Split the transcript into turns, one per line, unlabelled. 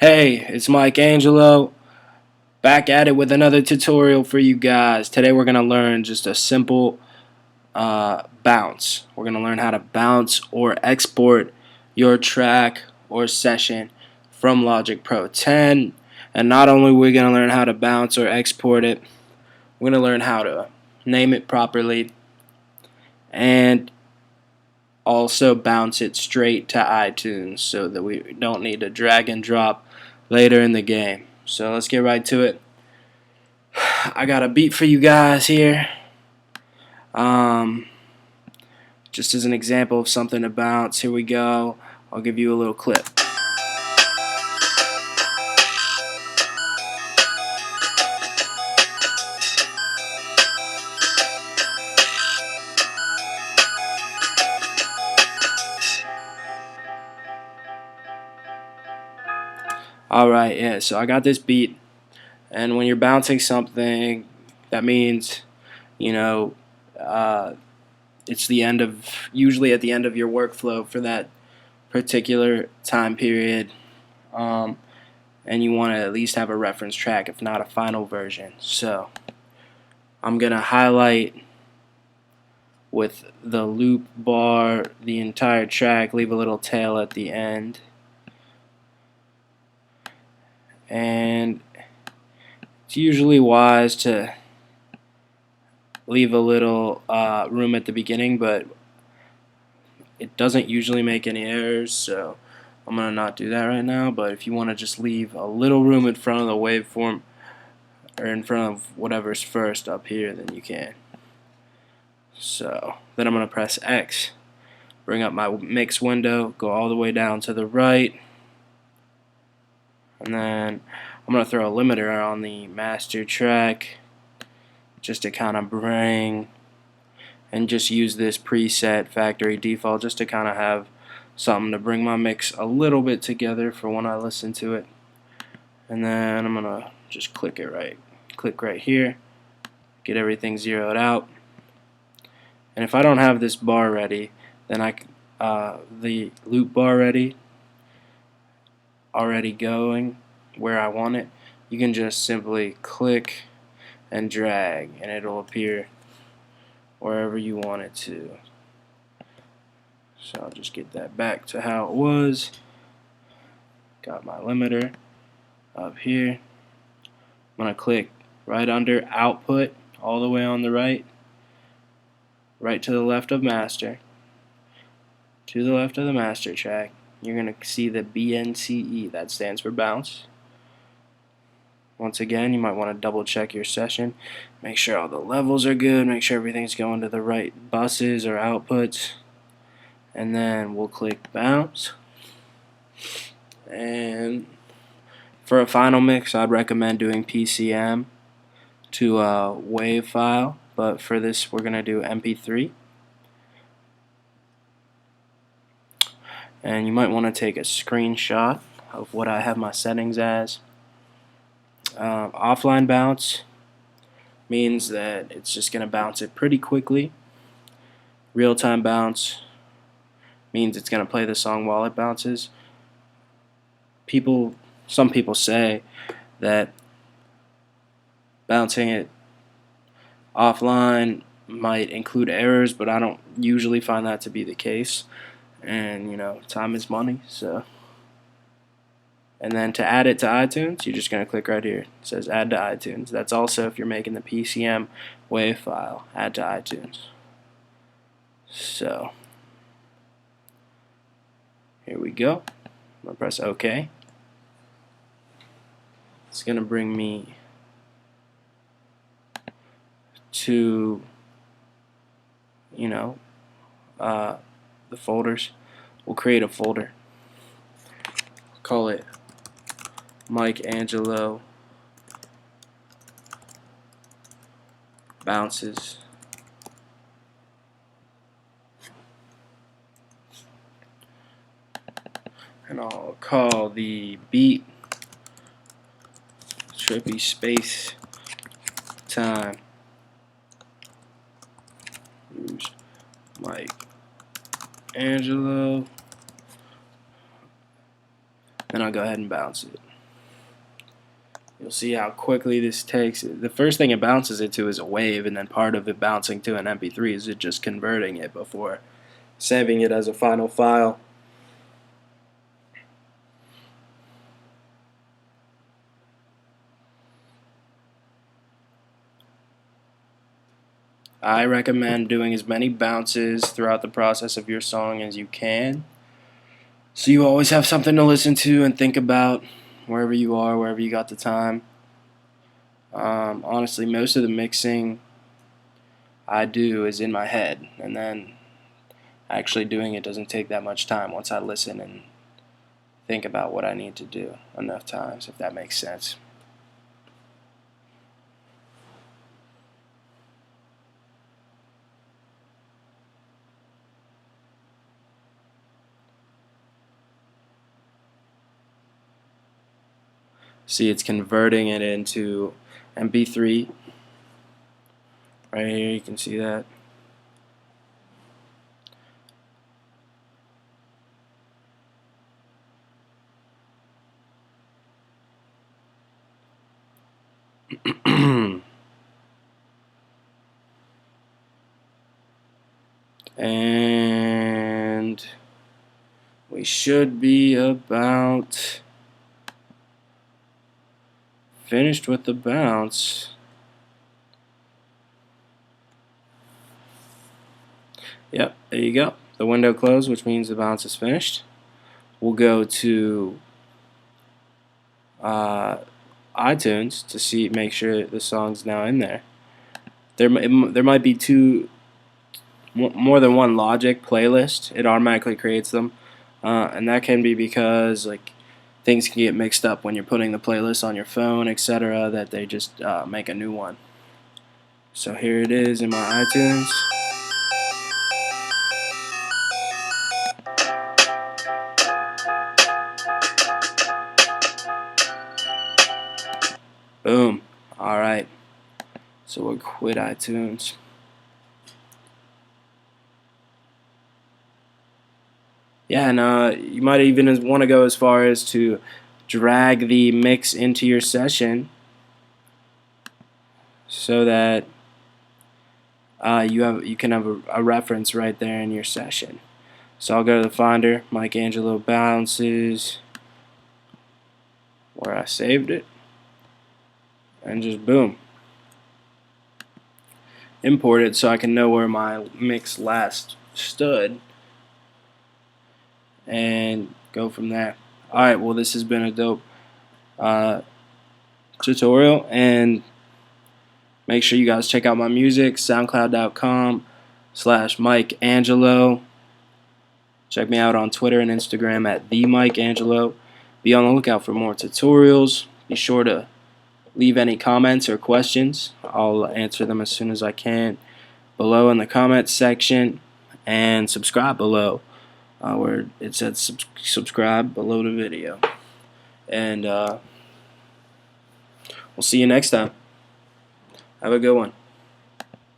Hey, it's Mike Angelo, back at it with another tutorial for you guys. Today we're going to learn just a simple bounce. We're going to learn how to bounce or export your track or session from Logic Pro 10. And not only are we going to learn how to bounce or export it, we're going to learn how to name it properly and also bounce it straight to iTunes so that we don't need to drag and drop later in the game. So let's get right to it. I got a beat for you guys here. Just as an example of something to bounce, here we go. I'll give you a little clip. Alright, yeah, so I got this beat, and when you're bouncing something, that means, you know, it's usually at the end of your workflow for that particular time period, and you want to at least have a reference track, if not a final version. So I'm going to highlight with the loop bar the entire track, leave a little tail at the end, and it's usually wise to leave a little room at the beginning, but it doesn't usually make any errors, so I'm going to not do that right now. But if you want to just leave a little room in front of the waveform or in front of whatever's first up here, then you can. So then I'm going to press X, bring up my mix window, go all the way down to the right, and then I'm going to throw a limiter on the master track just to kind of bring and just use this preset factory default just to kind of have something to bring my mix a little bit together for when I listen to it. And then I'm going to just click right here, get everything zeroed out. And if I don't have this bar ready, then the loop bar already going where I want it, you can just simply click and drag and it'll appear wherever you want it to. So I'll just get that back to how it was. Got my limiter up here. I'm going to click right under output all the way on the right to the left of master, to the left of the master track. You're going to see the BNCE, that stands for bounce. Once again, you might want to double check your session, make sure all the levels are good, make sure everything's going to the right buses or outputs, and then we'll click bounce. And for a final mix, I'd recommend doing PCM to a WAV file, but for this we're going to do MP3. And you might want to take a screenshot of what I have my settings as. Offline bounce means that it's just going to bounce it pretty quickly. Real-time bounce means it's going to play the song while it bounces. Some people say that bouncing it offline might include errors, but I don't usually find that to be the case. And you know, time is money, so. And then to add it to iTunes, you're just going to click right here. It says add to iTunes. That's also if you're making the PCM WAV file, add to iTunes. So here we go. I'm going to press OK. It's going to bring me to, the folders. We'll create a folder. Call it Mike Angelo bounces. And I'll call the beat trippy space time. Use Mike Angelo. Then I'll go ahead and bounce it. You'll see how quickly this takes. The first thing it bounces it to is a wave, and then part of it bouncing to an MP3 is it just converting it before saving it as a final file. I recommend doing as many bounces throughout the process of your song as you can, so you always have something to listen to and think about wherever you are, wherever you got the time. Honestly, most of the mixing I do is in my head, and then actually doing it doesn't take that much time once I listen and think about what I need to do enough times, if that makes sense. See, it's converting it into MP3. Right here, you can see that. And we should be about finished with the bounce. Yep, there you go. The window closed, which means the bounce is finished. We'll go to iTunes to make sure the song's now in there. There might be more than one Logic playlist. It automatically creates them, and that can be because things can get mixed up when you're putting the playlist on your phone, etc. That they just make a new one. So here it is in my iTunes. Boom. Alright. So we'll quit iTunes. Yeah, and you might even want to go as far as to drag the mix into your session so that you can have a reference right there in your session. So I'll go to the Finder, Mike Angelo Bounces, where I saved it, and just boom. Import it so I can know where my mix last stood and go from there. Alright, well, this has been a dope tutorial, and make sure you guys check out my music, soundcloud.com/Mike Angelo. Check me out on Twitter and Instagram at @TheMikeAngelo. Be on the lookout for more tutorials. Be sure to leave any comments or questions. I'll answer them as soon as I can below in the comments section, and subscribe below where it says subscribe below the video. And we'll see you next time. Have a good one.